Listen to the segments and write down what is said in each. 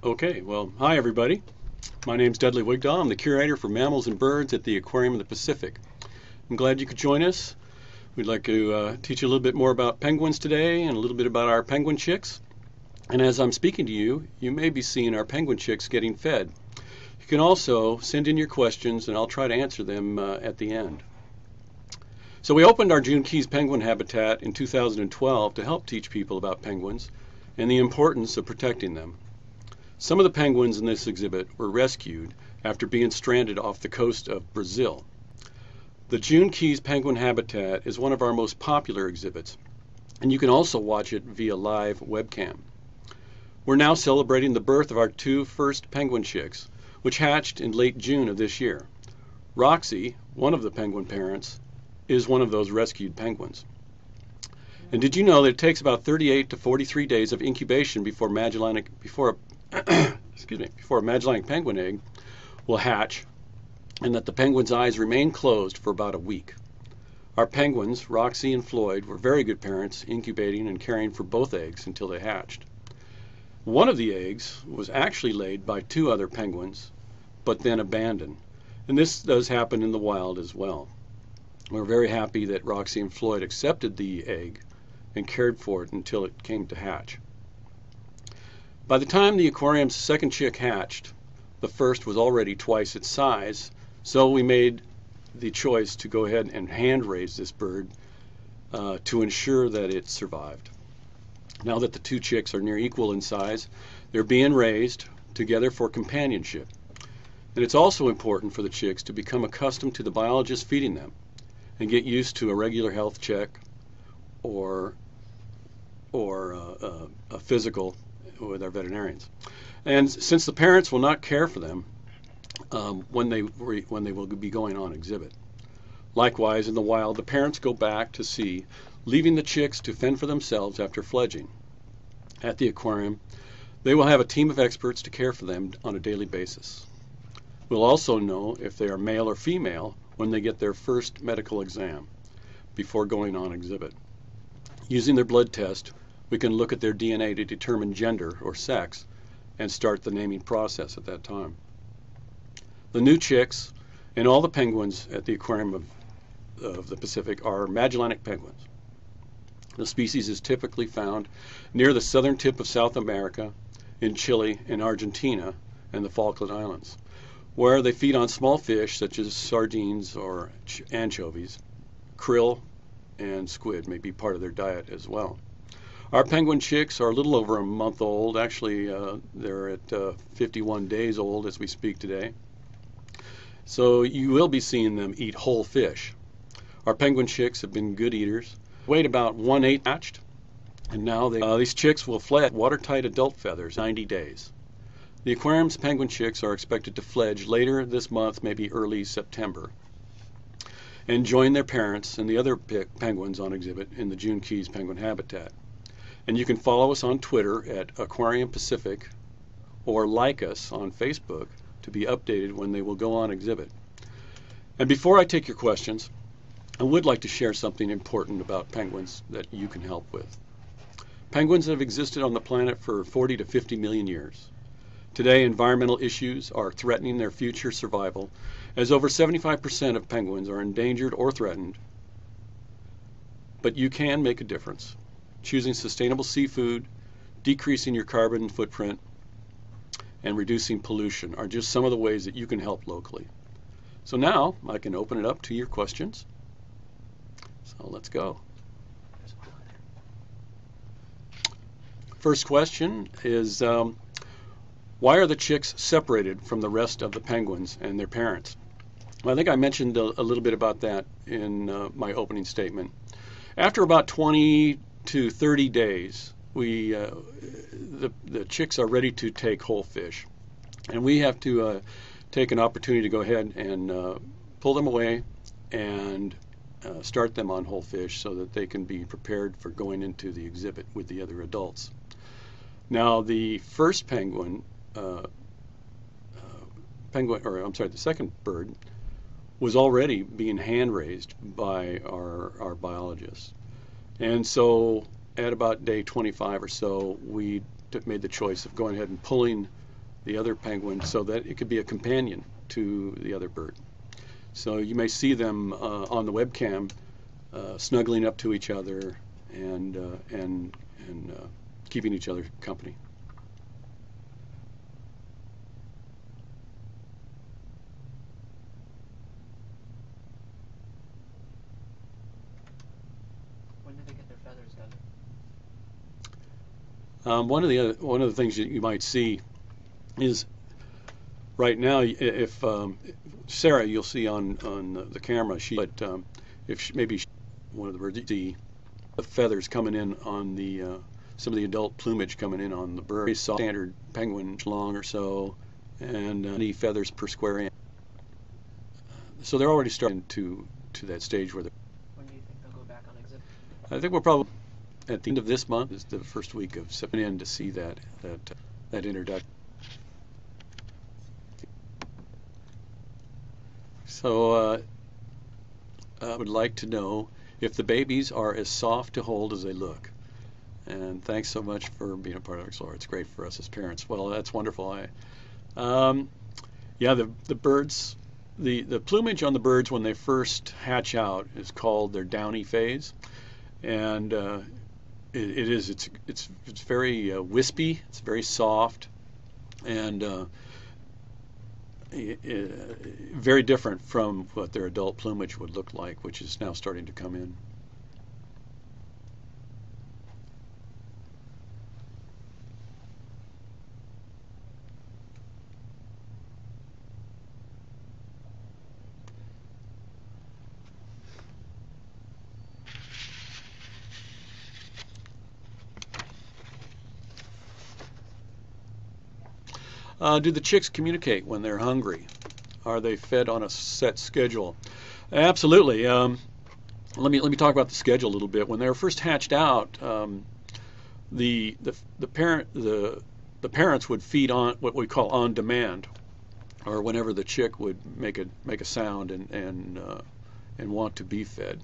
Okay, well, hi everybody. My name's Dudley Wigdahl. I'm the curator for mammals and birds at the Aquarium of the Pacific. I'm glad you could join us. We'd like to teach you a little bit more about penguins today and a little bit about our penguin chicks. And as I'm speaking to you, you may be seeing our penguin chicks getting fed. You can also send in your questions and I'll try to answer them at the end. So we opened our June Keys penguin habitat in 2012 to help teach people about penguins and the importance of protecting them. Some of the penguins in this exhibit were rescued after being stranded off the coast of Brazil. The June Keys penguin habitat is one of our most popular exhibits, and you can also watch it via live webcam. We're now celebrating the birth of our two first penguin chicks, which hatched in late June of this year. Roxy, one of the penguin parents, is one of those rescued penguins. And did you know that it takes about 38 to 43 days of incubation before a Magellanic penguin egg will hatch, and that the penguin's eyes remain closed for about a week. Our penguins, Roxy and Floyd, were very good parents, incubating and caring for both eggs until they hatched. One of the eggs was actually laid by two other penguins, but then abandoned. And this does happen in the wild as well. We're very happy that Roxy and Floyd accepted the egg and cared for it until it came to hatch. By the time the aquarium's second chick hatched, the first was already twice its size, so we made the choice to go ahead and hand raise this bird to ensure that it survived. Now that the two chicks are near equal in size, they're being raised together for companionship. And it's also important for the chicks to become accustomed to the biologist feeding them and get used to a regular health check or a physical with our veterinarians. And since the parents will not care for them when they will be going on exhibit. Likewise, in the wild, the parents go back to sea, leaving the chicks to fend for themselves after fledging. At the aquarium, they will have a team of experts to care for them on a daily basis. We'll also know if they are male or female when they get their first medical exam before going on exhibit. Using their blood test, we can look at their DNA to determine gender or sex and start the naming process at that time. The new chicks and all the penguins at the Aquarium of the Pacific are Magellanic penguins. The species is typically found near the southern tip of South America, in Chile and Argentina and the Falkland Islands, where they feed on small fish such as sardines or anchovies. Krill and squid may be part of their diet as well. Our penguin chicks are a little over a month old. Actually, they're at 51 days old as we speak today. So you will be seeing them eat whole fish. Our penguin chicks have been good eaters. Weighed about 1/8 hatched, and now these chicks will fledge watertight adult feathers 90 days. The aquarium's penguin chicks are expected to fledge later this month, maybe early September, and join their parents and the other penguins on exhibit in the June Keys penguin habitat. And you can follow us on Twitter at Aquarium Pacific or like us on Facebook to be updated when they will go on exhibit. And before I take your questions, I would like to share something important about penguins that you can help with. Penguins have existed on the planet for 40 to 50 million years. Today, environmental issues are threatening their future survival, as over 75% of penguins are endangered or threatened. But you can make a difference. Choosing sustainable seafood, decreasing your carbon footprint, and reducing pollution are just some of the ways that you can help locally. So now I can open it up to your questions. So let's go. First question is, why are the chicks separated from the rest of the penguins and their parents? Well, I think I mentioned a little bit about that in my opening statement. After about 20 to 30 days, the chicks are ready to take whole fish, and we have to take an opportunity to go ahead and pull them away and start them on whole fish so that they can be prepared for going into the exhibit with the other adults. Now, the first the second bird was already being hand raised by our biologists. And so at about day 25 or so, we made the choice of going ahead and pulling the other penguin so that it could be a companion to the other bird. So you may see them on the webcam snuggling up to each other and keeping each other company. When do they get their feathers done? One of the things that you might see is right now, if Sarah, you'll see on the camera, maybe one of the birds, see the feathers coming in on the some of the adult plumage coming in on the bird. Standard penguin, long or so, and the feathers per square inch. So they're already starting to that stage where they're. When do you think they'll go back on exhibit? I think we're probably at the end of this month is the first week of September in to see that introduction. So I would like to know if the babies are as soft to hold as they look. And thanks so much for being a part of Explore. It's great for us as parents. Well, that's wonderful. Yeah, the birds, the plumage on the birds when they first hatch out is called their downy phase, and it's very wispy. It's very soft, and very different from what their adult plumage would look like, which is now starting to come in. Do the chicks communicate when they're hungry? Are they fed on a set schedule? Absolutely. Let me talk about the schedule a little bit. When they were first hatched out, the parents would feed on what we call on demand, or whenever the chick would make a sound and want to be fed.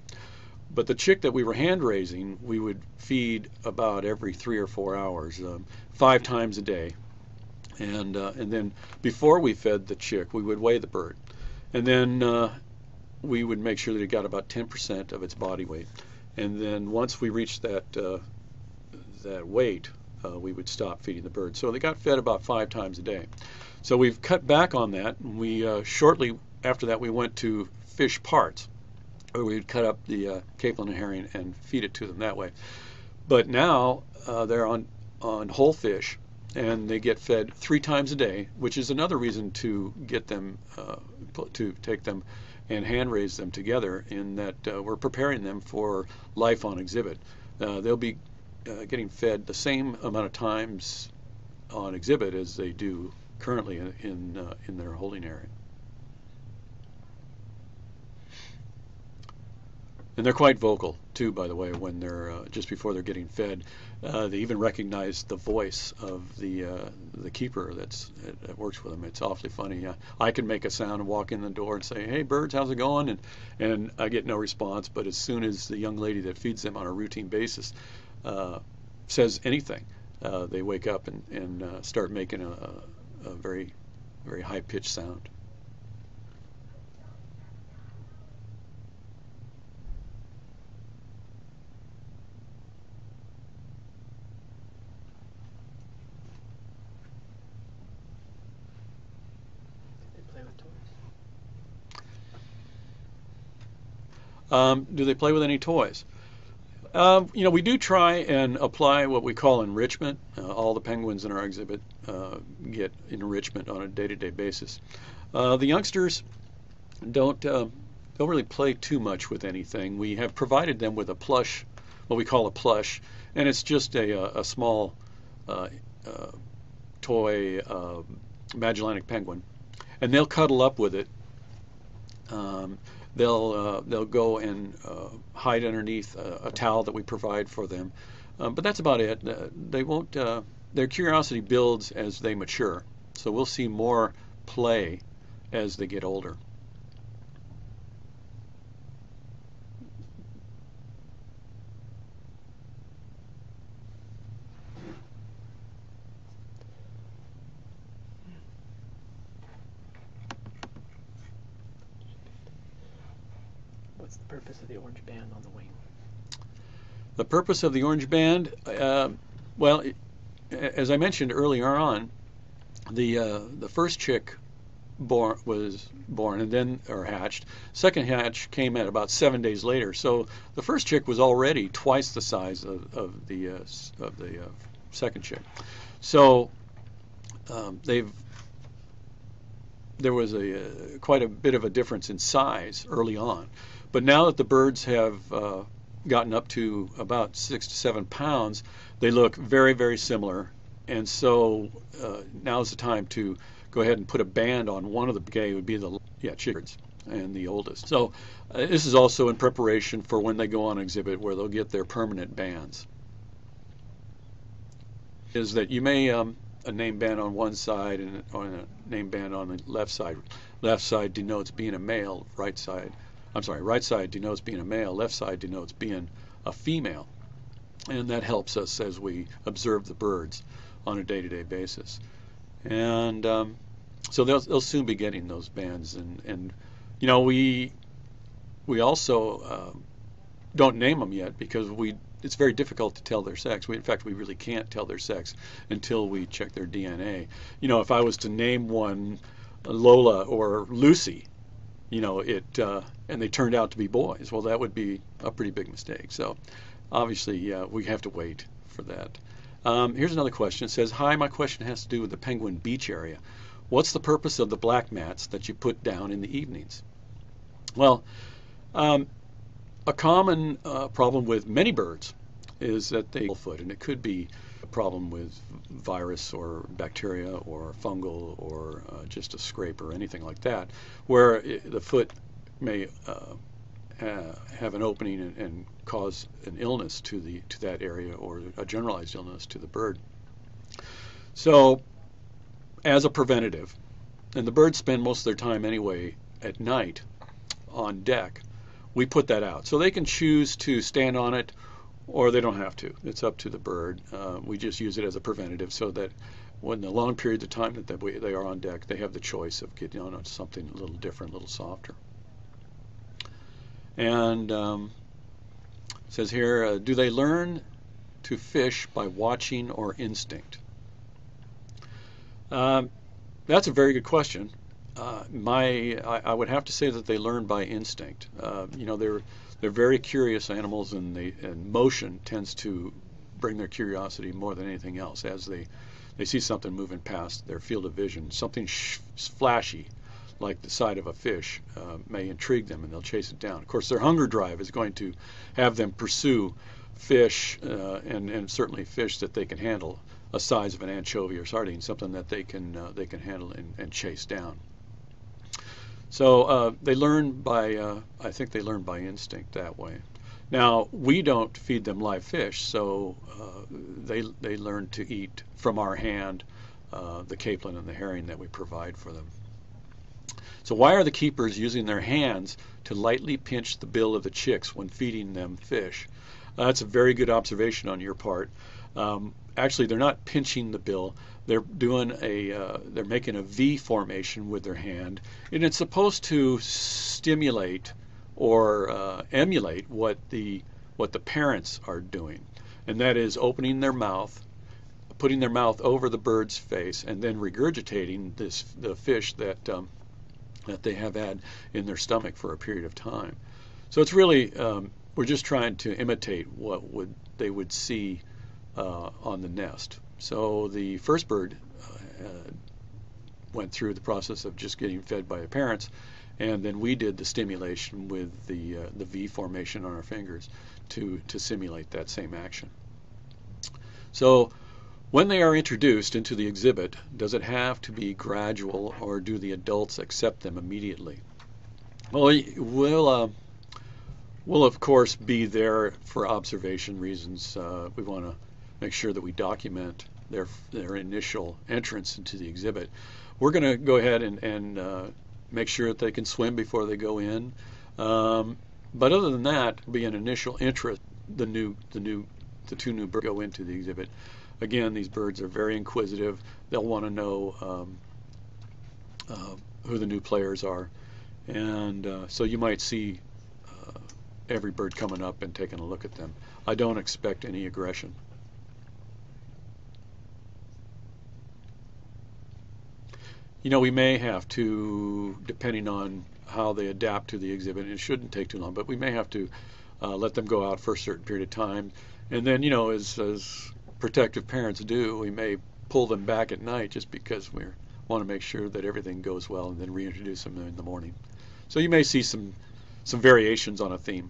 But the chick that we were hand raising, we would feed about every 3 or 4 hours, 5 times a day. And then before we fed the chick, we would weigh the bird, and then we would make sure that it got about 10% of its body weight. And then once we reached that weight, we would stop feeding the bird. So they got fed about 5 times a day. So we've cut back on that. And we shortly after that we went to fish parts, where we'd cut up the capelin and herring and feed it to them that way. But now they're on whole fish, and they get fed 3 times a day, which is another reason to get them, to take them and hand raise them together, in that we're preparing them for life on exhibit. They'll be getting fed the same amount of times on exhibit as they do currently in their holding area. And they're quite vocal too, by the way, when they're just before they're getting fed. They even recognize the voice of the keeper that works with them. It's awfully funny. I can make a sound and walk in the door and say, "Hey, birds, how's it going?" And I get no response. But as soon as the young lady that feeds them on a routine basis says anything, they wake up and start making a very, very high-pitched sound. Do they play with any toys? We do try and apply what we call enrichment. All the penguins in our exhibit get enrichment on a day-to-day basis. The youngsters don't really play too much with anything. We have provided them with a plush, what we call a plush, and it's just a small toy Magellanic penguin, and they'll cuddle up with it. They'll go and hide underneath a towel that we provide for them, but that's about it. They won't. Their curiosity builds as they mature, so we'll see more play as they get older. What's the purpose of the orange band on the wing? The purpose of the orange band, well, as I mentioned earlier on, the first chick was born and then or hatched. Second hatch came at about 7 days later. So the first chick was already twice the size of the second chick. So there was quite a bit of a difference in size early on. But now that the birds have gotten up to about 6 to 7 pounds, they look very, very similar. And so now's the time to go ahead and put a band on one of the gay would be the chickards and the oldest. So this is also in preparation for when they go on exhibit where they'll get their permanent bands. Is that you may a name band on one side and a name band on the left side. Left side denotes being a male, right side denotes being a male, left side denotes being a female. And that helps us as we observe the birds on a day-to-day basis. And so they'll soon be getting those bands. And you know, we also don't name them yet because it's very difficult to tell their sex. In fact, we really can't tell their sex until we check their DNA. You know, if I was to name one Lola or Lucy, you know, and they turned out to be boys, well, that would be a pretty big mistake. So obviously, we have to wait for that. Here's another question. It says, hi, my question has to do with the penguin beach area. What's the purpose of the black mats that you put down in the evenings? Well, a common problem with many birds is that they foot, and it could be a problem with virus or bacteria or fungal or just a scrape or anything like that, where the foot may have an opening and cause an illness to that area or a generalized illness to the bird. So as a preventative, and the birds spend most of their time anyway at night on deck, we put that out. So they can choose to stand on it or they don't have to. It's up to the bird. We just use it as a preventative so that when the long periods of time that they are on deck, they have the choice of getting on something a little different, a little softer. And it says here, do they learn to fish by watching or instinct? That's a very good question. I would have to say that they learn by instinct. You know, they're very curious animals, and motion tends to bring their curiosity more than anything else. As they see something moving past their field of vision, something flashy, like the side of a fish, may intrigue them, and they'll chase it down. Of course, their hunger drive is going to have them pursue fish, and certainly fish that they can handle, a size of an anchovy or sardine, something that they can handle and chase down. So they learn by, I think they learn by instinct that way. Now, we don't feed them live fish, so they learn to eat from our hand the capelin and the herring that we provide for them. So why are the keepers using their hands to lightly pinch the bill of the chicks when feeding them fish? That's a very good observation on your part. Actually, they're not pinching the bill. They're they're making a V formation with their hand, and it's supposed to stimulate or emulate what the parents are doing, and that is opening their mouth, putting their mouth over the bird's face, and then regurgitating the fish that they have had in their stomach for a period of time. So it's really we're just trying to imitate what they would see on the nest. So the first bird went through the process of just getting fed by the parents, and then we did the stimulation with the V formation on our fingers to simulate that same action. So when they are introduced into the exhibit, does it have to be gradual, or do the adults accept them immediately? Well, we'll of course be there for observation reasons. We want to make sure that we document their initial entrance into the exhibit. We're going to go ahead and make sure that they can swim before they go in. But other than that, it'll be an initial interest. The two new birds go into the exhibit. Again, these birds are very inquisitive. They'll want to know who the new players are, and so you might see every bird coming up and taking a look at them. I don't expect any aggression. You know, we may have to, depending on how they adapt to the exhibit, it shouldn't take too long, but we may have to let them go out for a certain period of time. And then, you know, as protective parents do, we may pull them back at night just because we want to make sure that everything goes well, and then reintroduce them in the morning. So you may see some variations on a theme.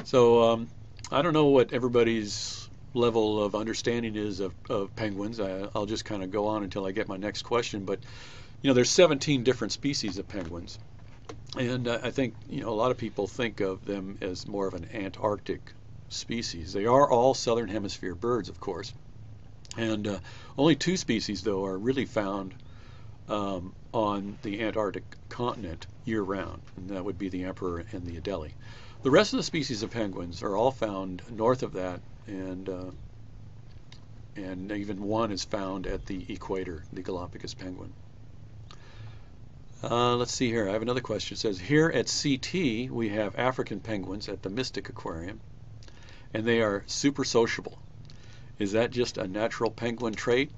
So I don't know what everybody's level of understanding is of penguins. I'll just kind of go on until I get my next question. But you know, there's 17 different species of penguins, and I think, you know, a lot of people think of them as more of an Antarctic species. They are all southern hemisphere birds, of course, and only 2 species though are really found on the Antarctic continent year-round, and that would be the emperor and the Adelie. The rest of the species of penguins are all found north of that, and even one is found at the equator, the Galapagos penguin. Let's see here. I have another question. It says, here at CT we have African penguins at the Mystic Aquarium, and they are super sociable. Is that just a natural penguin trait?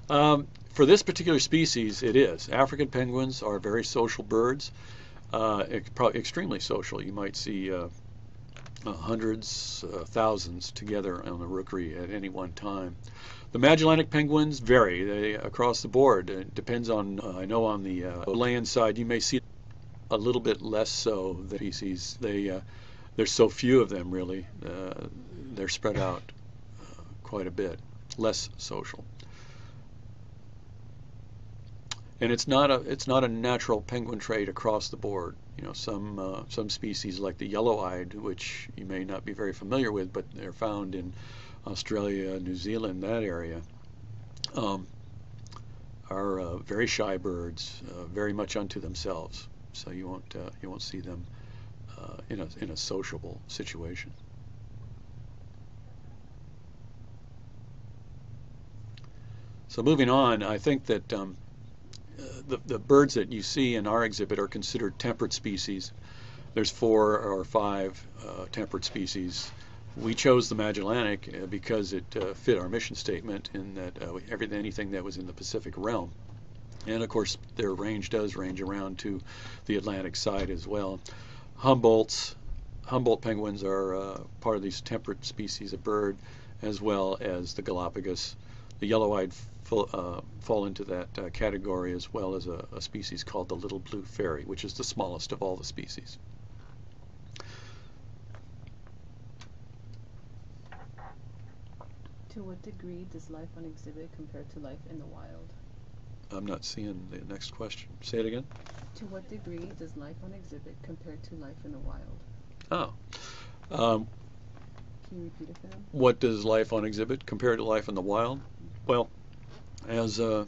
For this particular species, it is. African penguins are very social birds. Probably extremely social. You might see hundreds, thousands together on the rookery at any one time. The Magellanic penguins vary across the board. It depends on, I know on the land side you may see a little bit less so the species. There's so few of them really. They're spread out quite a bit, less social. And it's not a natural penguin trait across the board. You know, some species like the yellow-eyed, which you may not be very familiar with, but they're found in Australia, New Zealand, that area, are very shy birds, very much unto themselves. So you won't see them in a sociable situation. So moving on, I think that the birds that you see in our exhibit are considered temperate species. There's 4 or 5 temperate species. We chose the Magellanic because it fit our mission statement in that anything that was in the Pacific realm. And of course their range does range around to the Atlantic side as well. Humboldt penguins are part of these temperate species of bird, as well as the Galapagos. The yellow-eyed fall into that category, as well as a species called the little blue fairy, which is the smallest of all the species. To what degree does life on exhibit compare to life in the wild? I'm not seeing the next question. Say it again. To what degree does life on exhibit compare to life in the wild? Oh. Can you repeat it for them? What does life on exhibit compare to life in the wild? Well, as a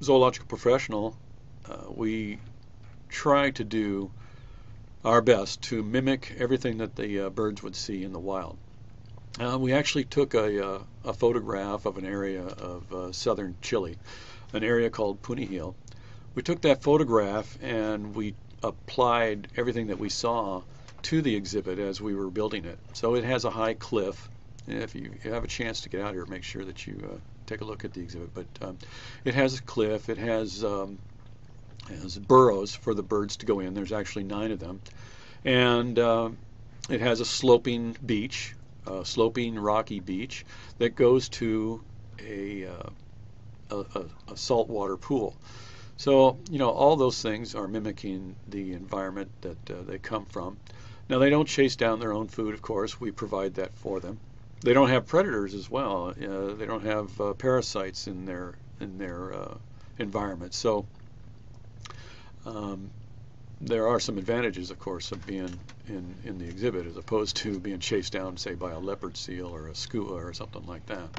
zoological professional, we try to do our best to mimic everything that the birds would see in the wild. We actually took a photograph of an area of southern Chile, an area called Punihil. We took that photograph and we applied everything that we saw to the exhibit as we were building it. So it has a high cliff. And if you have a chance to get out here, make sure that you take a look at the exhibit. But it has a cliff. It has burrows for the birds to go in. There's actually 9 of them. And it has a sloping beach, sloping rocky beach that goes to a saltwater pool. So, you know, all those things are mimicking the environment that they come from. Now, they don't chase down their own food, of course. We provide that for them. They don't have predators as well. They don't have parasites in their environment. So there are some advantages, of course, of being in the exhibit as opposed to being chased down, say, by a leopard seal or a skua or something like that.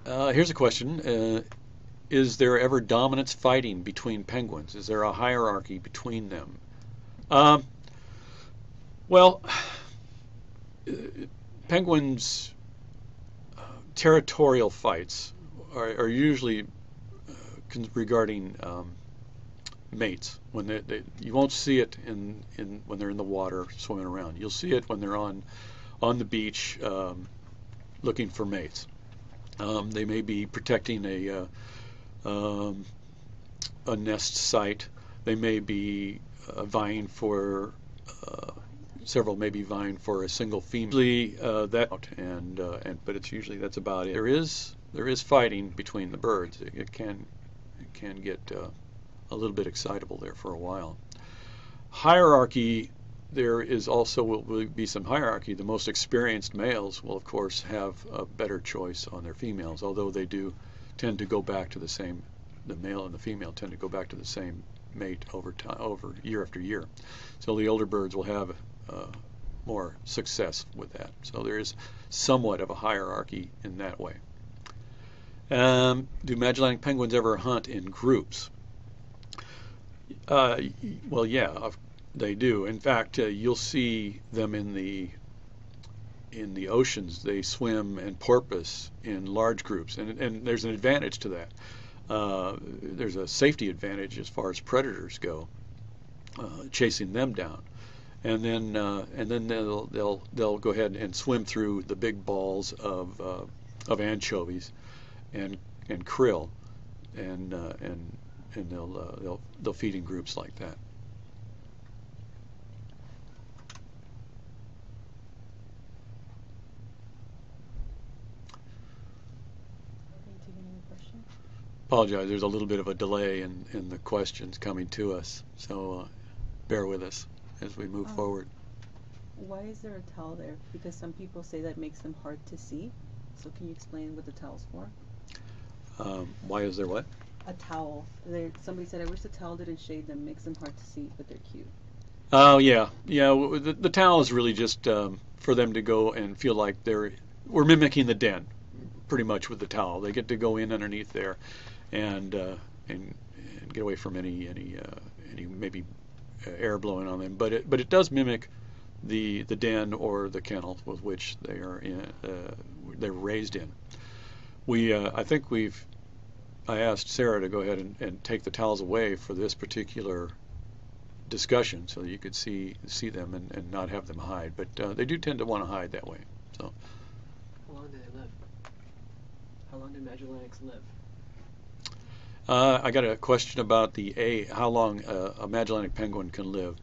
Here's a question. Is there ever dominance fighting between penguins? Is there a hierarchy between them? Well, penguins' territorial fights are usually regarding mates. When you won't see it when they're in the water swimming around. You'll see it when they're on the beach looking for mates. They may be protecting a nest site. They may be vying for several may be vying for a single female. Usually but it's usually that's about it. There is fighting between the birds. It can get a little bit excitable there for a while. Hierarchy. There is also will be some hierarchy. The most experienced males will, of course, have a better choice on their females, although they do tend to go back to the same. The male and the female tend to go back to the same mate over year after year. So the older birds will have more success with that. So there is somewhat of a hierarchy in that way. Do Magellanic penguins ever hunt in groups? Well, yeah, they do. In fact, you'll see them in the oceans. They swim and porpoise in large groups, and there's an advantage to that. There's a safety advantage as far as predators go, chasing them down, and then they'll go ahead and swim through the big balls of anchovies and krill, and they'll feed in groups like that. Apologize, there's a little bit of a delay in the questions coming to us, so bear with us as we move forward. Why is there a towel there? Because some people say that makes them hard to see. So can you explain what the towel's for? Why is there what? A towel. Somebody said, I wish the towel didn't shade them, makes them hard to see, but they're cute. Oh, yeah. The towel is really just for them to go and feel like we're mimicking the den, pretty much, with the towel. They get to go in underneath there and get away from any maybe air blowing on them. But it does mimic the den or the kennel with which they're raised in. I asked Sarah to go ahead and take the towels away for this particular discussion, so that you could see them and not have them hide. But they do tend to want to hide that way. So. How long do they live? How long do Magellanics live? I got a question about how long a Magellanic penguin can live,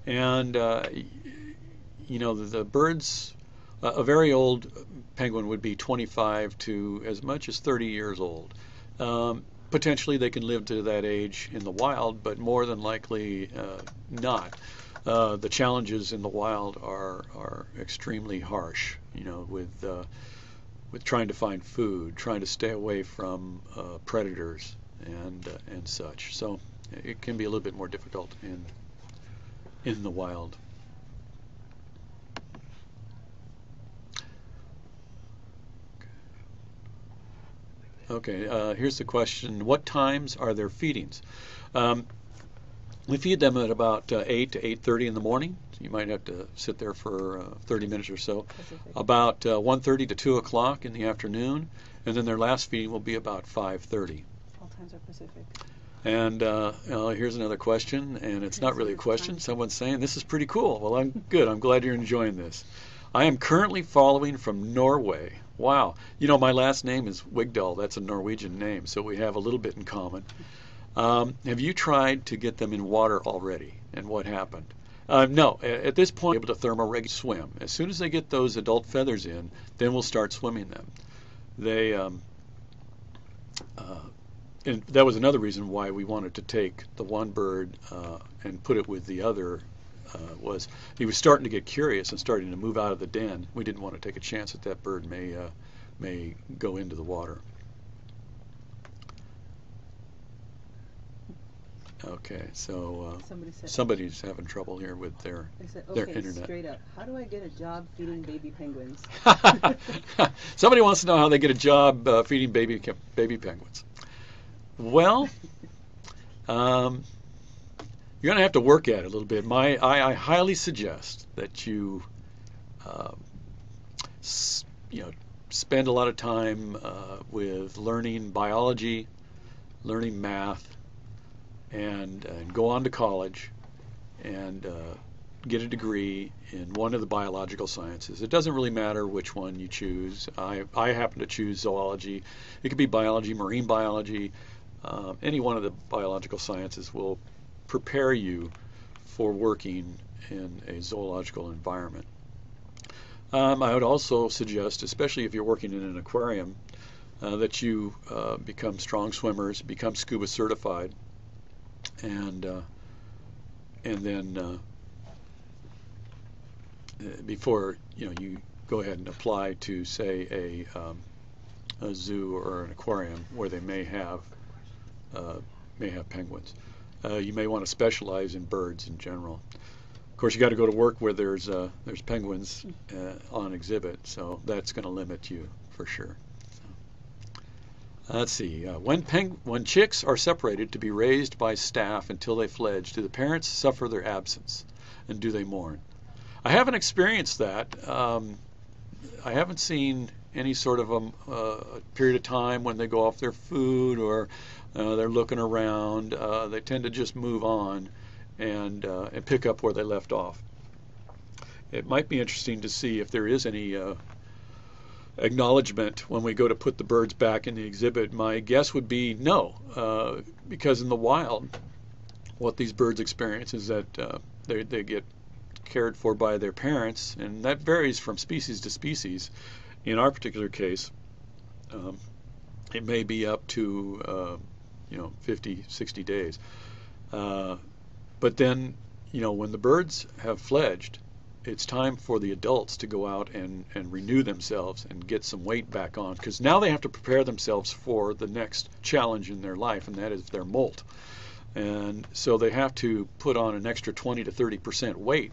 and the birds. A very old penguin would be 25 to as much as 30 years old. Potentially they can live to that age in the wild, but more than likely not. The challenges in the wild are extremely harsh, with trying to find food, trying to stay away from predators and such. So it can be a little bit more difficult in the wild. Okay, here's the question. What times are their feedings? We feed them at about 8 to 8:30 in the morning. So you might have to sit there for 30 minutes or so. Pacific. About 1:30 to 2 o'clock in the afternoon. And then their last feeding will be about 5:30. All times are Pacific. And here's another question, and it's not really a question. Time. Someone's saying, this is pretty cool. Well, I'm good. I'm glad you're enjoying this. I am currently following from Norway. Wow. My last name is Wigdahl. That's a Norwegian name, so we have a little bit in common. Have you tried to get them in water already, and what happened? No. At this point, we're able to thermoregulate swim. As soon as they get those adult feathers in, then we'll start swimming them. And that was another reason why we wanted to take the one bird and put it with the other. Was he was starting to get curious and starting to move out of the den. We didn't want to take a chance that bird may go into the water. Okay, so Somebody said. somebody's having trouble here with their I said, their okay, internet. straight up. How do I get a job feeding baby penguins? Somebody wants to know how they get a job feeding baby penguins. Well, you're going to have to work at it a little bit. I highly suggest that you, you know, spend a lot of time with learning biology, learning math, and go on to college and get a degree in one of the biological sciences. It doesn't really matter which one you choose. I happen to choose zoology. It could be biology, marine biology. Any one of the biological sciences will prepare you for working in a zoological environment. I would also suggest, especially if you're working in an aquarium, that you become strong swimmers, become scuba certified, and then before you go ahead and apply to, say, a zoo or an aquarium where they may have penguins. You may want to specialize in birds in general. Of course, you got to go to work where there's penguins on exhibit, so that's going to limit you for sure. Let's see. When chicks are separated to be raised by staff until they fledge, do the parents suffer their absence, and do they mourn? I haven't experienced that. I haven't seen any sort of a period of time when they go off their food or they're looking around. They tend to just move on and pick up where they left off. It might be interesting to see if there is any acknowledgement when we go to put the birds back in the exhibit. My guess would be no, because in the wild, what these birds experience is that they get cared for by their parents, and that varies from species to species. In our particular case, it may be up to 50, 60 days. But then, when the birds have fledged, it's time for the adults to go out and renew themselves and get some weight back on, because now they have to prepare themselves for the next challenge in their life, and that is their molt. And so they have to put on an extra 20 to 30% weight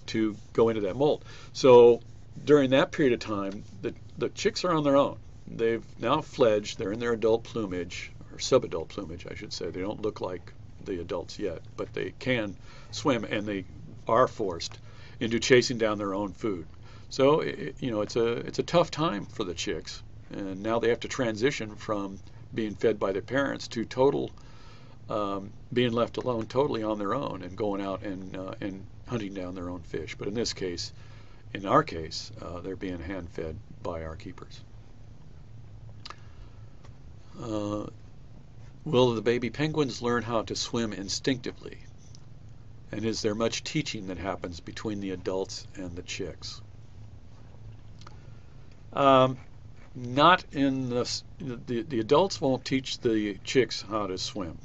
to go into that molt. So during that period of time, the chicks are on their own. They've now fledged. They're in their adult plumage, or subadult plumage, I should say. They don't look like the adults yet, but they can swim, and they are forced into chasing down their own food. So it's a tough time for the chicks, and now they have to transition from being fed by their parents to total being left alone, totally on their own, and going out and hunting down their own fish. But in our case, they're being hand fed by our keepers. Will the baby penguins learn how to swim instinctively? And is there much teaching that happens between the adults and the chicks? Not in the adults won't teach the chicks how to swim.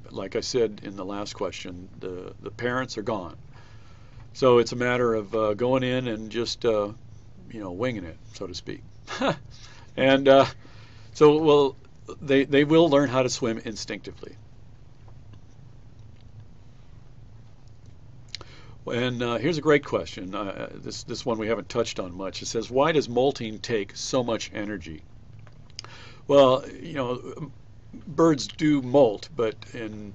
Like I said in the last question, the parents are gone. So it's a matter of going in and just winging it, so to speak. And they will learn how to swim instinctively. And here's a great question. This one we haven't touched on much. It says, why does molting take so much energy? Well, birds do molt, but in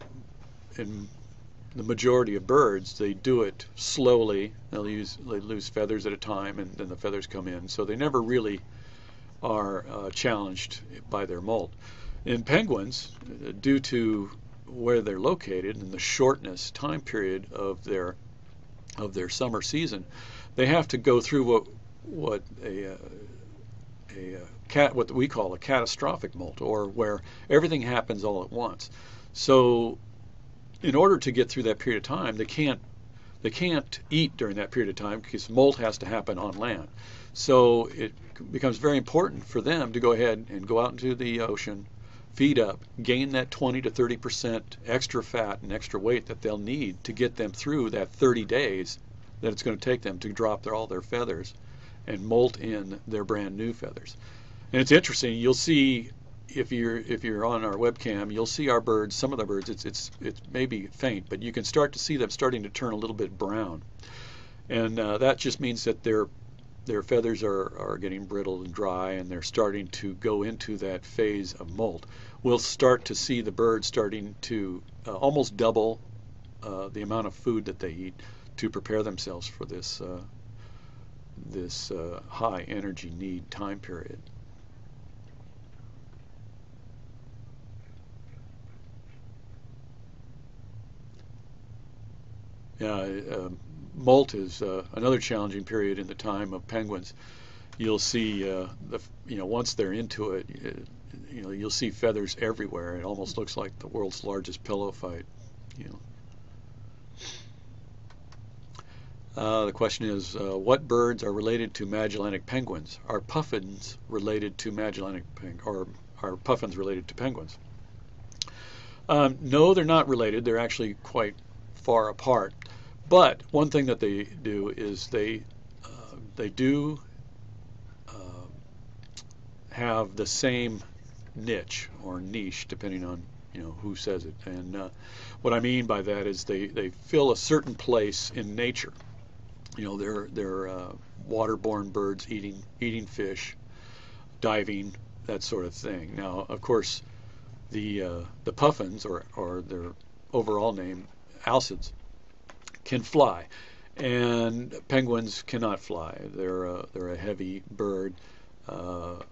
the majority of birds, they do it slowly. They lose feathers at a time, and then the feathers come in. So they never really are challenged by their molt. In penguins, due to where they're located and the shortness time period of their summer season, they have to go through what we call a catastrophic molt, or where everything happens all at once. So in order to get through that period of time, they can't eat during that period of time, because molt has to happen on land. So it becomes very important for them to go ahead and go out into the ocean, feed up, gain that 20 to 30% extra fat and extra weight that they'll need to get them through that 30 days that it's going to take them to drop all their feathers and molt in their brand new feathers. And it's interesting, you'll see if you're on our webcam, you'll see our birds. Some of the birds, it's maybe faint, but you can start to see them starting to turn a little bit brown, and that just means that their feathers are getting brittle and dry, and they're starting to go into that phase of molt. We'll start to see the birds starting to almost double the amount of food that they eat to prepare themselves for this high energy need time period. Molt is another challenging period in the time of penguins. You'll see, once they're into it, you'll see feathers everywhere. It almost looks like the world's largest pillow fight. The question is, what birds are related to Magellanic penguins? Are puffins related to are puffins related to penguins? No, they're not related. They're actually quite far apart. But one thing that they do is they do have the same niche or niche, depending on who says it. And what I mean by that is they fill a certain place in nature. They're waterborne birds eating fish, diving, that sort of thing. Now, of course, the puffins, or their overall name, alcids, can fly, and penguins cannot fly. They're a heavy bird, but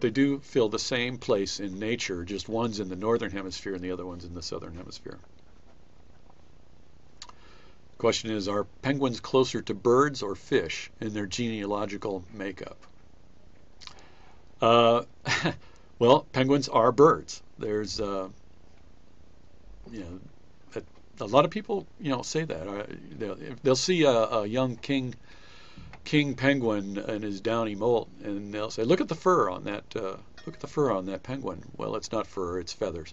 they do fill the same place in nature. Just one's in the northern hemisphere and the other one's in the southern hemisphere. Question is, are penguins closer to birds or fish in their genealogical makeup? Well, penguins are birds. There's a lot of people say that. They'll see a young king penguin and his downy molt, and they'll say, look at the fur on that penguin. Well, it's not fur, it's feathers.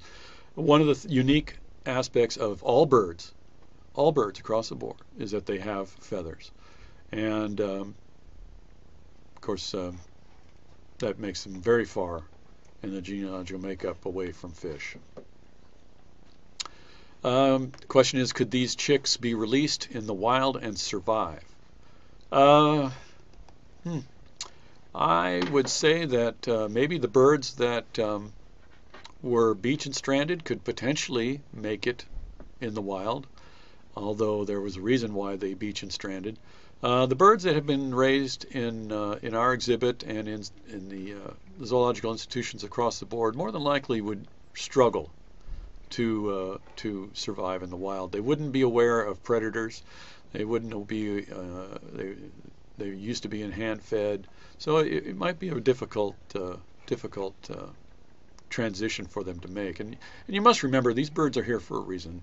One of the unique aspects of all birds across the board, is that they have feathers, and of course that makes them very far in the genealogical makeup away from fish. The question is, could these chicks be released in the wild and survive? I would say that maybe the birds that were beach and stranded could potentially make it in the wild, although there was a reason why they beach and stranded. The birds that have been raised in our exhibit and in the zoological institutions across the board more than likely would struggle to survive in the wild. They wouldn't be aware of predators. They wouldn't be. They used to be in hand fed, so it might be a difficult transition for them to make. And you must remember, these birds are here for a reason.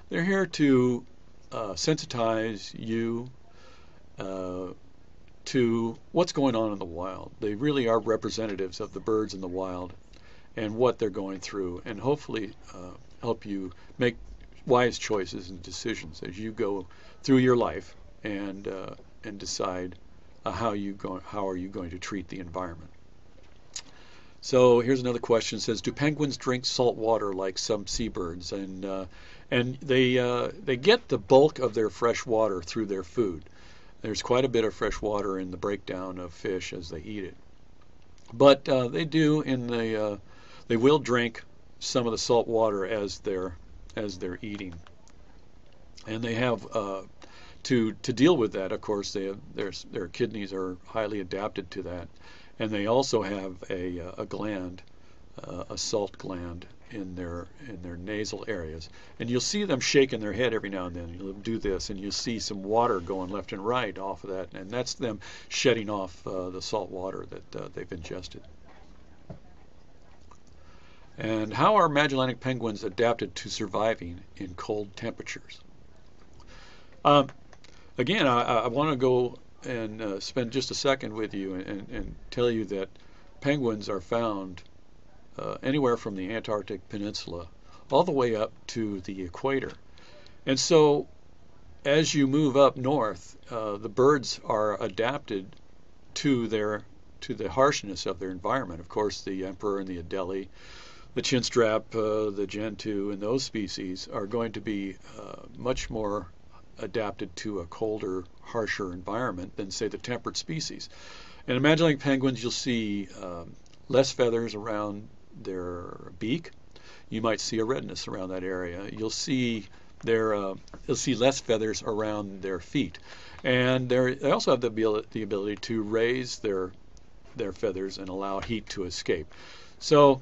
They're here to sensitize you to what's going on in the wild. They really are representatives of the birds in the wild and what they're going through, and hopefully help you make wise choices and decisions as you go through your life and decide how are you going to treat the environment. So here's another question. It says, do penguins drink salt water like some seabirds? And they get the bulk of their fresh water through their food. There's quite a bit of fresh water in the breakdown of fish as they eat it. But they will drink some of the salt water as they're eating. And they have to deal with that, of course, their kidneys are highly adapted to that. And they also have a gland, a salt gland in their nasal areas. And you'll see them shaking their head every now and then. You'll do this, and you'll see some water going left and right off of that. And that's them shedding off the salt water that they've ingested. And how are Magellanic penguins adapted to surviving in cold temperatures? Again, I want to go and spend just a second with you and tell you that penguins are found anywhere from the Antarctic Peninsula all the way up to the equator. And so as you move up north, the birds are adapted to their to the harshness of their environment. Of course, the emperor and the adelie, the chinstrap, the gentoo, and those species are going to be much more adapted to a colder, harsher environment than, say, the temperate species. And in Magellanic penguins, you'll see less feathers around their beak. You might see a redness around that area. You'll see less feathers around their feet, and they also have the ability to raise their feathers and allow heat to escape. So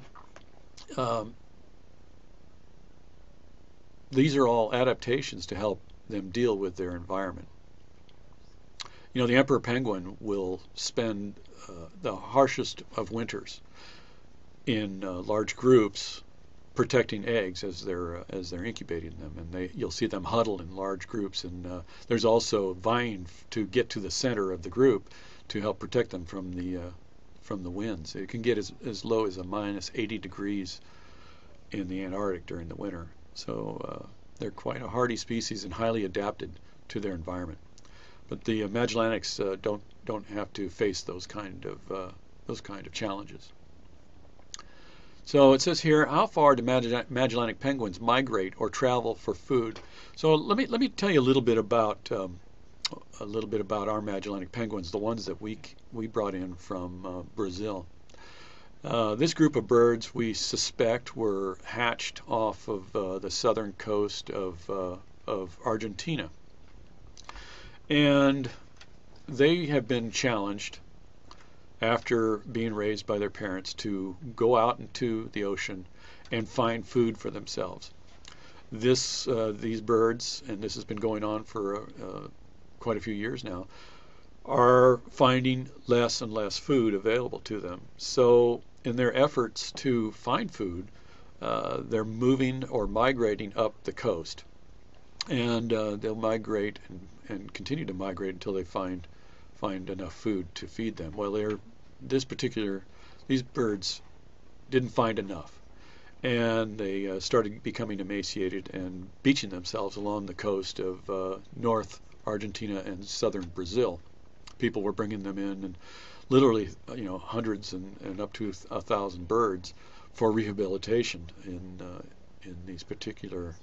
these are all adaptations to help them deal with their environment. You know, the emperor penguin will spend the harshest of winters in large groups protecting eggs as they're incubating them, and you'll see them huddled in large groups. And there's also vying to get to the center of the group to help protect them from the winds. It can get as low as a minus 80 degrees in the Antarctic during the winter. So they're quite a hardy species and highly adapted to their environment. But the Magellanics don't have to face those kind of challenges. So it says here, how far do Magellanic penguins migrate or travel for food? So let me tell you a little bit about our Magellanic penguins, the ones that we brought in from Brazil. This group of birds we suspect were hatched off of the southern coast of Argentina, and they have been challenged after being raised by their parents to go out into the ocean and find food for themselves. These birds, and this has been going on for quite a few years now, are finding less and less food available to them. So in their efforts to find food, they're moving or migrating up the coast, and they'll migrate and continue to migrate until they find enough food to feed them. Well, these birds didn't find enough, and they started becoming emaciated and beaching themselves along the coast of North Argentina and southern Brazil. People were bringing them in, and literally, hundreds and up to 1,000 birds for rehabilitation in these particular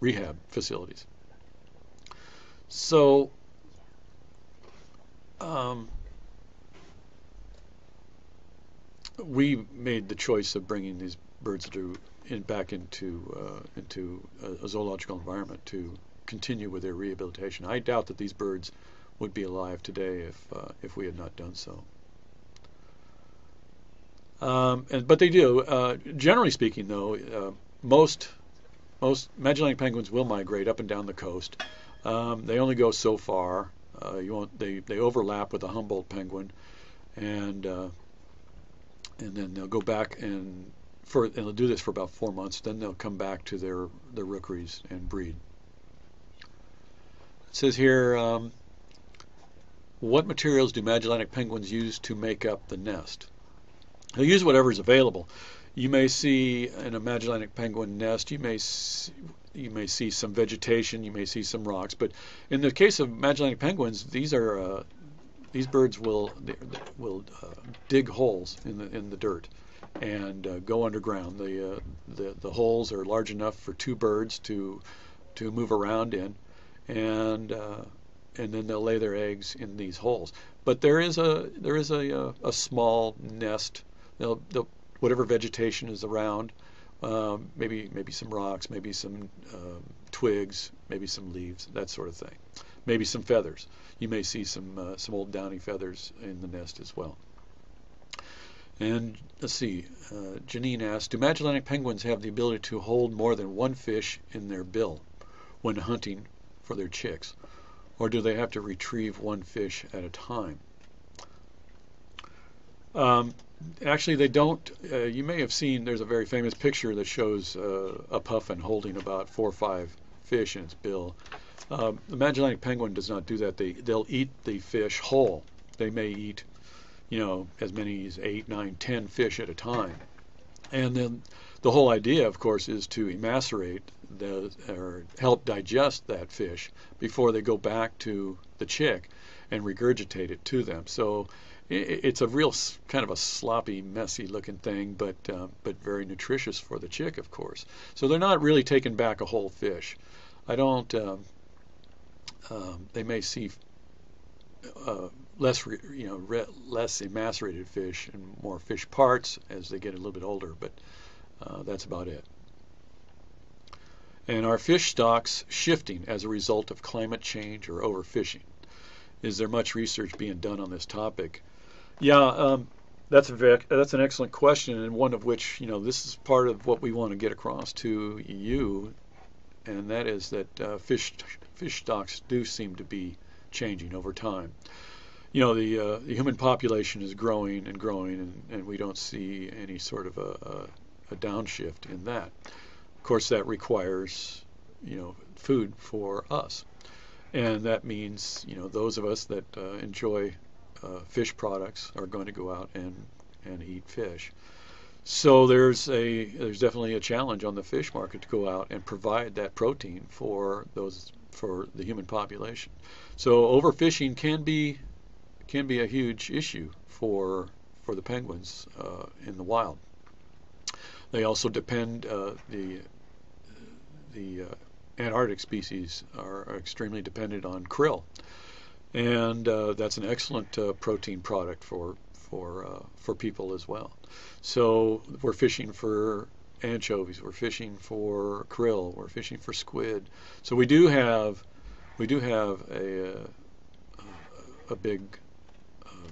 rehab facilities. So we made the choice of bringing these birds back into a zoological environment to continue with their rehabilitation. I doubt that these birds would be alive today if we had not done so. But they do. Generally speaking, though, most Magellanic penguins will migrate up and down the coast. They only go so far. They overlap with the Humboldt penguin, and then they'll go back and they'll do this for about 4 months. Then they'll come back to their rookeries and breed. It says here, what materials do Magellanic penguins use to make up the nest? They'll use whatever is available. You may see in a Magellanic penguin nest, you may see some vegetation, you may see some rocks. But in the case of Magellanic penguins, these birds will dig holes in the dirt and go underground. The holes are large enough for 2 birds to move around in, and then they'll lay their eggs in these holes. But there is a small nest. They'll whatever vegetation is around, maybe some rocks, maybe some twigs, maybe some leaves, that sort of thing. Maybe some feathers. You may see some old downy feathers in the nest as well. And let's see, Janine asked, do Magellanic penguins have the ability to hold more than one fish in their bill when hunting for their chicks? Or do they have to retrieve one fish at a time? Actually, they don't. You may have seen, there's a very famous picture that shows a puffin holding about 4 or 5 fish in its bill. The Magellanic penguin does not do that. They'll eat the fish whole. They may eat, as many as 8, 9, 10 fish at a time. And then the whole idea, of course, is to emacerate or help digest that fish before they go back to the chick. and regurgitate it to them. So it's a real kind of a sloppy, messy looking thing, but very nutritious for the chick, of course. So they're not really taking back a whole fish. I don't. They may see less emascerated fish and more fish parts as they get a little bit older, but that's about it. And are fish stocks shifting as a result of climate change or overfishing? Is there much research being done on this topic? Yeah, that's an excellent question, and one of which, this is part of what we want to get across to you, and that is that fish stocks do seem to be changing over time. The human population is growing and growing, and we don't see any sort of a downshift in that. Of course, that requires, food for us, and that means, those of us that enjoy fish products are going to go out and eat fish. So there's definitely a challenge on the fish market to go out and provide that protein for the human population. So overfishing can be a huge issue for the penguins in the wild. They also depend the Antarctic species are extremely dependent on krill, and that's an excellent protein product for people as well. So we're fishing for anchovies, we're fishing for krill, we're fishing for squid. So we do have a big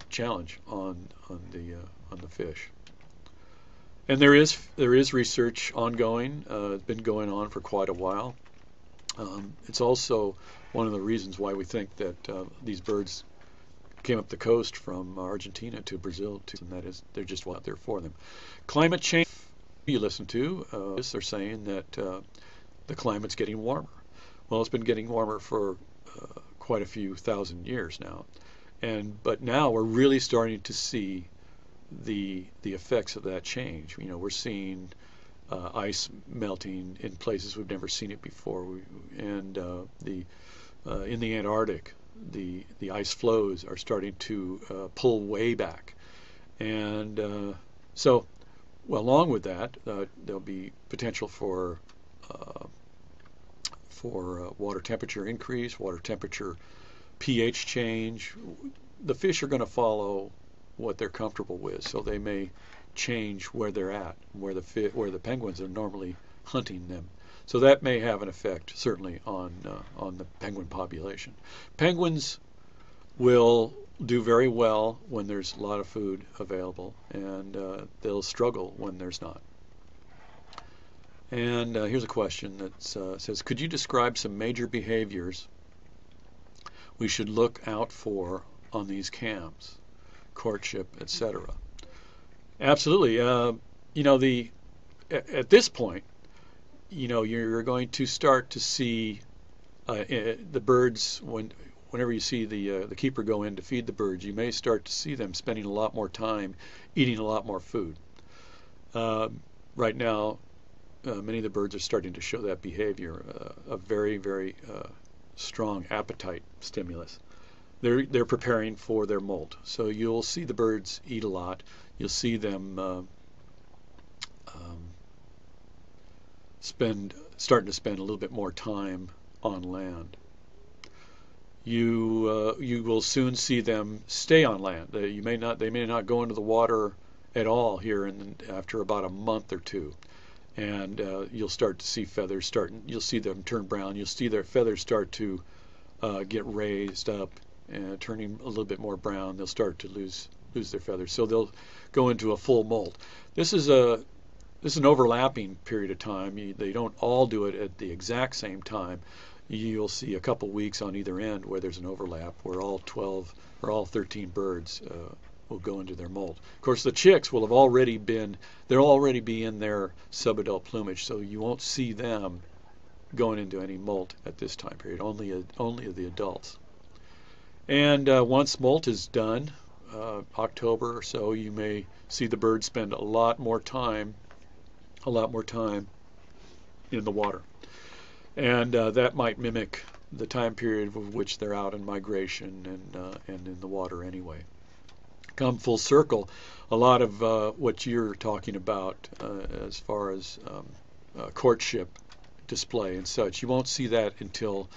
challenge on the fish. And there is research ongoing. It's been going on for quite a while. It's also one of the reasons why we think that these birds came up the coast from Argentina to Brazil, and that is they're just out there for them. Climate change, you listen to, they're saying that the climate's getting warmer. Well, it's been getting warmer for quite a few thousand years now, but now we're really starting to see the effects of that change. We're seeing ice melting in places we've never seen it before, in the Antarctic, the ice flows are starting to pull way back, and so along with that, there'll be potential for water temperature increase, water temperature pH change. The fish are going to follow what they're comfortable with, so they may change where they're at, where the penguins are normally hunting them. So that may have an effect, certainly, on the penguin population. Penguins will do very well when there's a lot of food available, and they'll struggle when there's not. And here's a question that says, could you describe some major behaviors we should look out for on these cams? Courtship, etc. Absolutely. At this point, you're going to start to see the birds whenever you see the keeper go in to feed the birds. You may start to see them spending a lot more time eating a lot more food. Right now, many of the birds are starting to show that behavior, a very, very strong appetite stimulus. They're preparing for their molt. So you'll see the birds eat a lot. You'll see them starting to spend a little bit more time on land. You will soon see them stay on land. They may not go into the water at all here after about a month or two, and you'll start to see feathers you'll see them turn brown. You'll see their feathers start to get raised up and turning a little bit more brown. They'll start to lose their feathers, so they'll go into a full molt. This is an overlapping period of time. They don't all do it at the exact same time. You'll see a couple weeks on either end where there's an overlap, where all 12 or all 13 birds will go into their molt. Of course, the chicks will have already be in their subadult plumage, so you won't see them going into any molt at this time period. Only the adults. And once molt is done, October or so, you may see the birds spend a lot more time in the water, and that might mimic the time period of which they're out in migration and in the water anyway. Come full circle, a lot of what you're talking about as far as courtship display and such, you won't see that until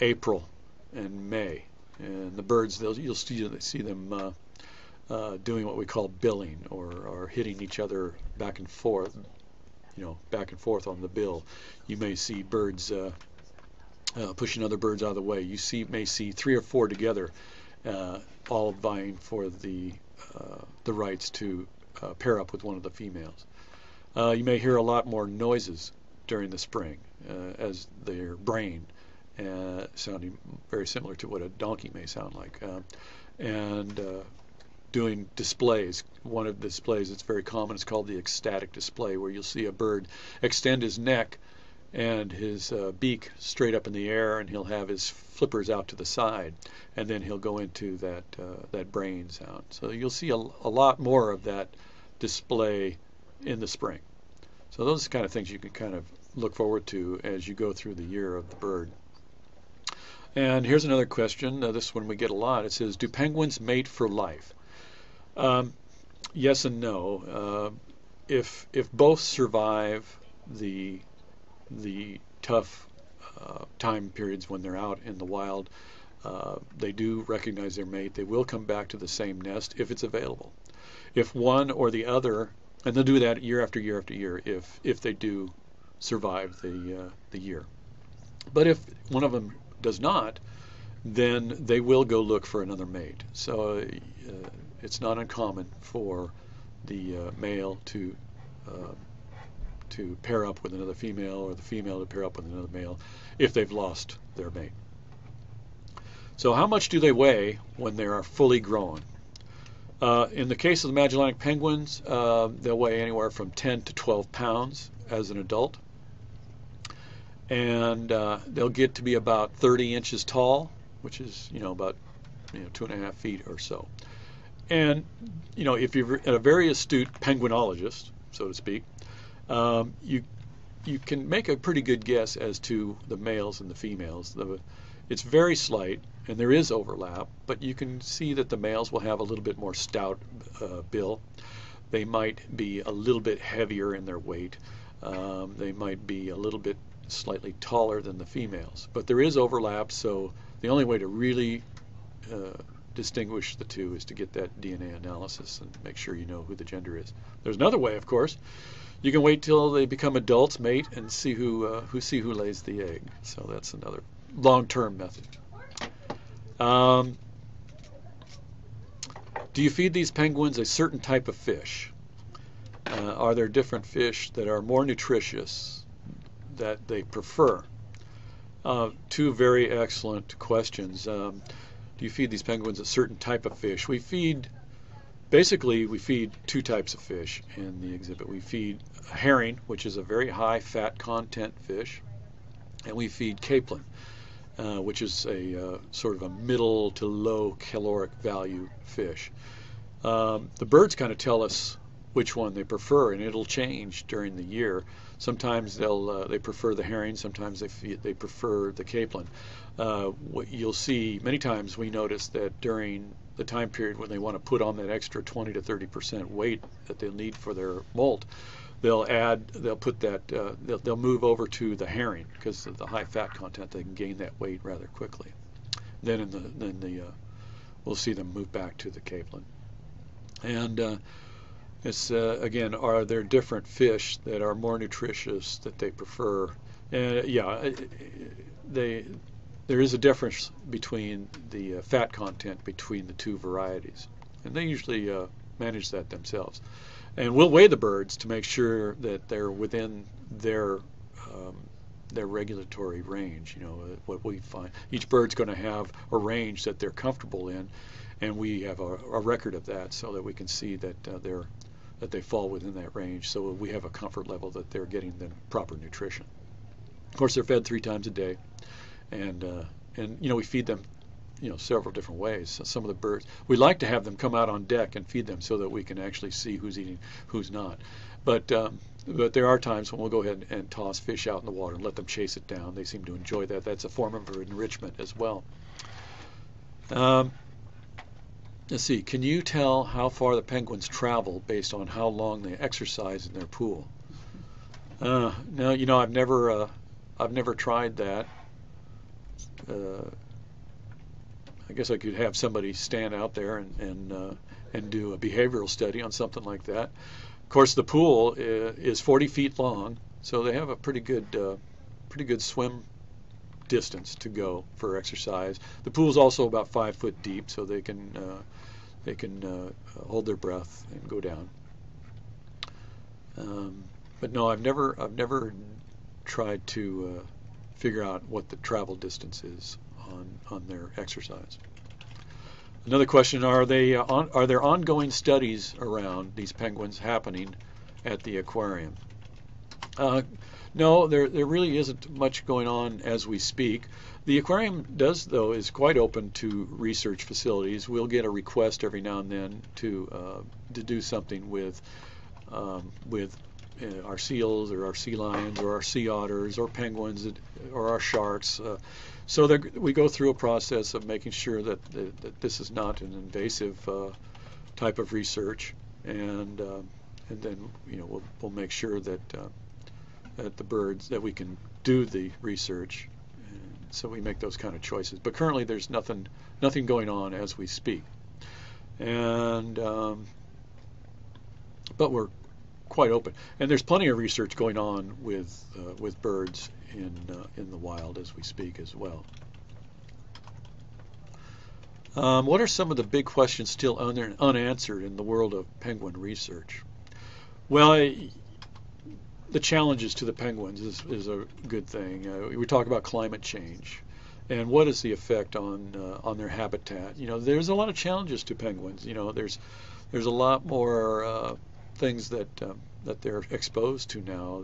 April and May. And the birds, you'll see them doing what we call billing, or hitting each other back and forth, back and forth on the bill. You may see birds pushing other birds out of the way. You may see 3 or 4 together, all vying for the rights to pair up with one of the females. You may hear a lot more noises during the spring, as their braying, sounding very similar to what a donkey may sound like, and doing displays. One of the displays that's very common is called the ecstatic display, where you'll see a bird extend his neck and his beak straight up in the air, and he'll have his flippers out to the side, and then he'll go into that braying sound. So you'll see a lot more of that display in the spring. So those are the kind of things you can kind of look forward to as you go through the year of the bird. And here's another question. This one we get a lot. It says, do penguins mate for life? Yes and no. If both survive the tough time periods when they're out in the wild, they do recognize their mate. They will come back to the same nest if it's available. If one or the other, and they'll do that year after year after year if they do survive the year. But if one of them does not, then they will go look for another mate. So it's not uncommon for the male to pair up with another female, or the female to pair up with another male if they've lost their mate. So how much do they weigh when they are fully grown? In the case of the Magellanic penguins, they'll weigh anywhere from 10 to 12 pounds as an adult. And they'll get to be about 30 inches tall, which is about 2.5 feet or so. And if you're a very astute penguinologist, so to speak, you can make a pretty good guess as to the males and the females. It's very slight, and there is overlap, but you can see that the males will have a little bit more stout bill. They might be a little bit heavier in their weight. They might be a little bit slightly taller than the females, but there is overlap, so the only way to really distinguish the two is to get that DNA analysis and make sure you know who the gender is. There's another way, of course. You can wait till they become adults, mate, and see who lays the egg. So that's another long-term method. Do you feed these penguins a certain type of fish? Are there different fish that are more nutritious that they prefer? Two very excellent questions. Do you feed these penguins a certain type of fish? Basically, we feed 2 types of fish in the exhibit. We feed herring, which is a very high fat content fish, and we feed capelin, which is a sort of a middle to low caloric value fish. The birds kind of tell us which one they prefer, and it'll change during the year. Sometimes they prefer the herring, sometimes they prefer the capelin. What you'll see many times, we notice that during the time period when they want to put on that extra 20 to 30% weight that they'll need for their molt, they'll move over to the herring because of the high fat content. They can gain that weight rather quickly. Then we'll see them move back to the capelin. And it's again, are there different fish that are more nutritious that they prefer? There is a difference between the fat content between the 2 varieties, and they usually manage that themselves. And we'll weigh the birds to make sure that they're within their regulatory range. What we find, each bird's going to have a range that they're comfortable in, and we have a record of that so that we can see that they fall within that range. So we have a comfort level that they're getting the proper nutrition. Of course, they're fed 3 times a day. And we feed them, several different ways. Some of the birds, we like to have them come out on deck and feed them so that we can actually see who's eating, who's not. But But there are times when we'll go ahead and toss fish out in the water and let them chase it down. They seem to enjoy that. That's a form of enrichment as well. Let's see. Can you tell how far the penguins travel based on how long they exercise in their pool? No, I've never tried that. I guess I could have somebody stand out there and do a behavioral study on something like that. Of course, the pool is 40 feet long, so they have a pretty good swim distance to go for exercise. The pool is also about 5 foot deep, so they can hold their breath and go down. But no, I've never tried to figure out what the travel distance is on their exercise. Another question: are there ongoing studies around these penguins happening at the aquarium? No, there really isn't much going on as we speak. The aquarium is quite open to research facilities. We'll get a request every now and then to do something with our seals or our sea lions or our sea otters or penguins or our sharks. So we go through a process of making sure that this is not an invasive type of research, and then we'll make sure that the birds that we can do the research. And so we make those kind of choices. But currently there's nothing going on as we speak, and but we're quite open, and there's plenty of research going on with birds in the wild as we speak as well. What are some of the big questions still unanswered in the world of penguin research? Well, the challenges to the penguins is a good thing. We talk about climate change and what is the effect on their habitat. There's a lot of challenges to penguins. There's a lot more things that they're exposed to now.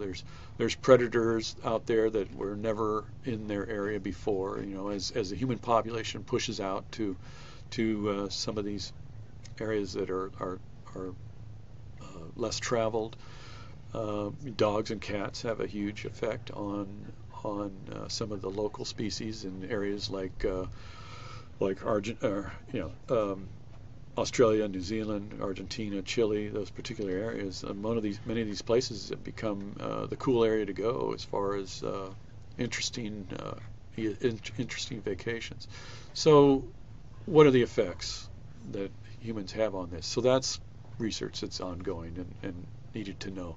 There's predators out there that were never in their area before. As the human population pushes out to some of these areas that are less traveled, dogs and cats have a huge effect on some of the local species in areas like Australia, New Zealand, Argentina, Chile, those particular areas. Many of these places have become the cool area to go as far as interesting vacations. So, what are the effects that humans have on this? So that's research that's ongoing and needed to know.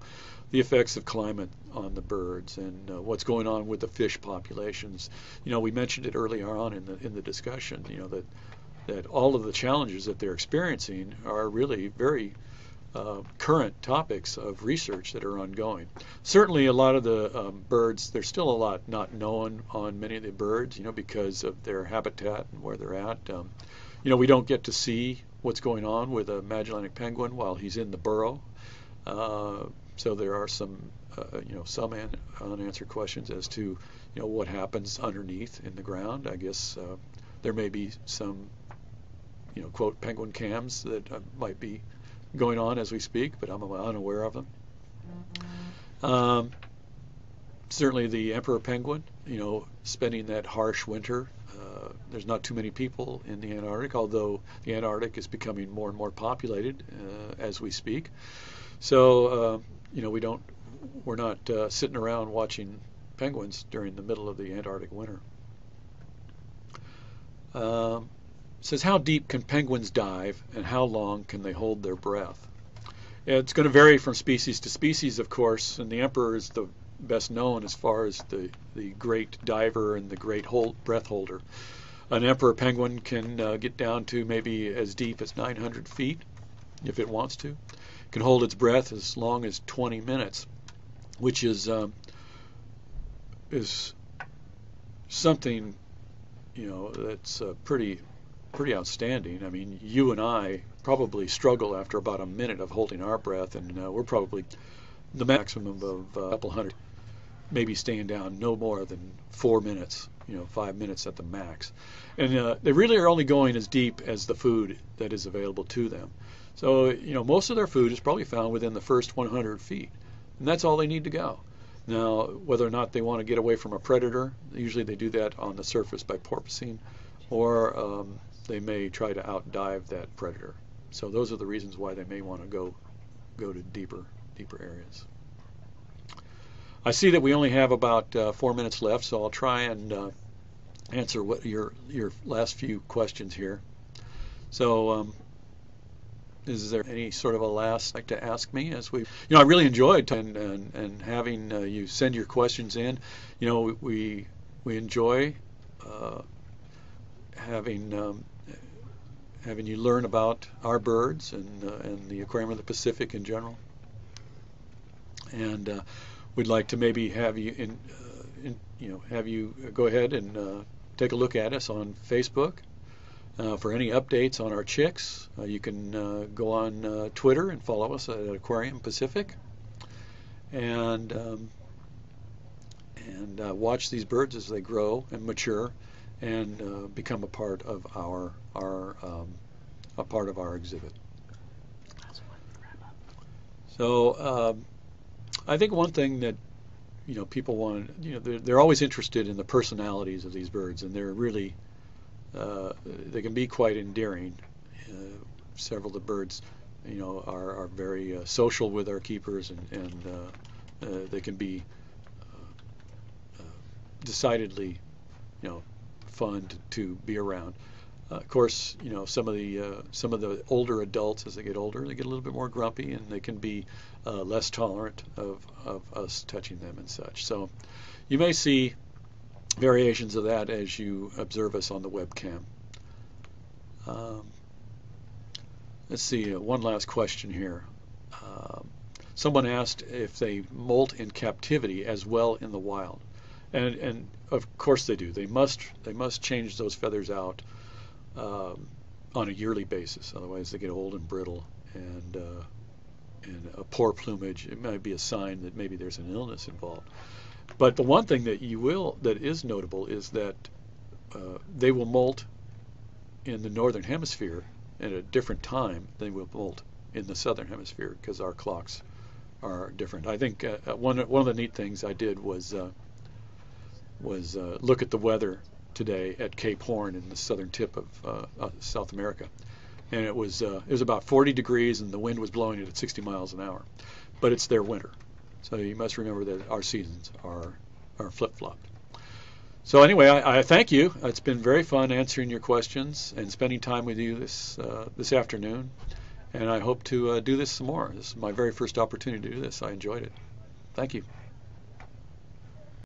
The effects of climate on the birds and what's going on with the fish populations. We mentioned it earlier on in the discussion. That all of the challenges that they're experiencing are really very current topics of research that are ongoing. Certainly a lot of the birds, there's still a lot not known on many of the birds, because of their habitat and where they're at. We don't get to see what's going on with a Magellanic penguin while he's in the burrow. So there are some unanswered questions as to, what happens underneath in the ground. I guess there may be some quote penguin cams that might be going on as we speak, but I'm unaware of them. Certainly the emperor penguin, spending that harsh winter. There's not too many people in the Antarctic, although the Antarctic is becoming more and more populated as we speak. So we're not sitting around watching penguins during the middle of the Antarctic winter. Says, how deep can penguins dive and how long can they hold their breath? It's going to vary from species to species, of course, and the emperor is the best known as far as the great diver and the great breath holder. An emperor penguin can get down to maybe as deep as 900 feet if it wants to. It can hold its breath as long as 20 minutes, which is something that's pretty outstanding. I mean, you and I probably struggle after about a minute of holding our breath, and we're probably the maximum of a couple hundred, maybe staying down no more than 4 minutes, 5 minutes at the max. And they really are only going as deep as the food that is available to them. So, most of their food is probably found within the first 100 feet. And that's all they need to go. Now, whether or not they want to get away from a predator, usually they do that on the surface by porpoising, or they may try to outdive that predator. So those are the reasons why they may want to go to deeper areas. I see that we only have about 4 minutes left, so I'll try and answer what your last few questions here. So, is there any sort of a last like to ask me as we? I really enjoyed and having you send your questions in. We enjoy having you learn about our birds and the aquarium of the Pacific in general. And we'd like to maybe have you have you go ahead and take a look at us on Facebook. For any updates on our chicks, you can go on Twitter and follow us at Aquarium Pacific, and watch these birds as they grow and mature, and become a part of our exhibit. So I think one thing that people want, they're always interested in the personalities of these birds, and they're really they can be quite endearing. Several of the birds, are very social with our keepers, and they can be decidedly, fun to be around. Of course, some of the older adults, as they get older, they get a little bit more grumpy, and they can be less tolerant of us touching them and such. So, you may see variations of that as you observe us on the webcam. Let's see, one last question here. Someone asked if they molt in captivity as well in the wild, and of course they do. They must change those feathers out on a yearly basis, otherwise they get old and brittle, and a poor plumage. It might be a sign that maybe there's an illness involved. But the one thing that is notable is that they will molt in the northern hemisphere at a different time than they will molt in the southern hemisphere, because our clocks are different. I think one of the neat things I did was look at the weather today at Cape Horn in the southern tip of South America, and it was about 40 degrees and the wind was blowing it at 60 miles an hour, but it's their winter. So you must remember that our seasons are flip-flopped. So anyway, I thank you. It's been very fun answering your questions and spending time with you this afternoon. And I hope to do this some more. This is my very first opportunity to do this. I enjoyed it. Thank you.